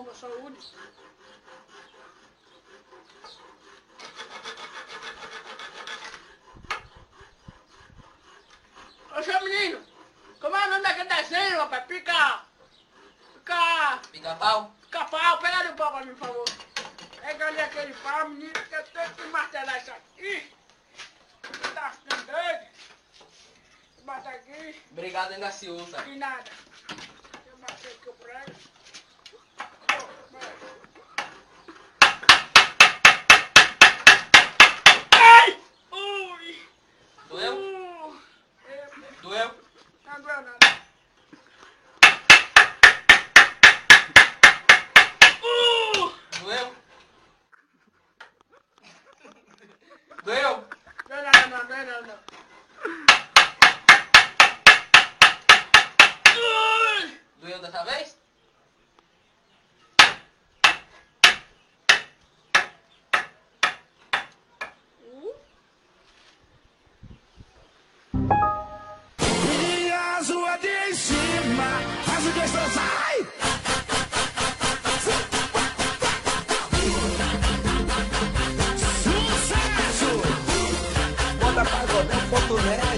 minha saúde. Ô, seu menino, como é o nome daquele desenho, rapaz? Pica-pau? Pica-pau, pega ali o pau pra mim, por favor. Pega ali aquele pau, menino, que eu tenho que martelar isso aqui. Tá ficando doido. Bota aqui. Obrigado, ainda se usa. De nada. Deixa eu bater aqui o prego. Ai! Ui! Doeu? Doeu? Não doeu nada. Doeu? Doeu? Doeu nada não, doeu nada não. Doeu dessa vez? E a sua de em cima, faz o que está sai! Sucesso! Bota pagodão.net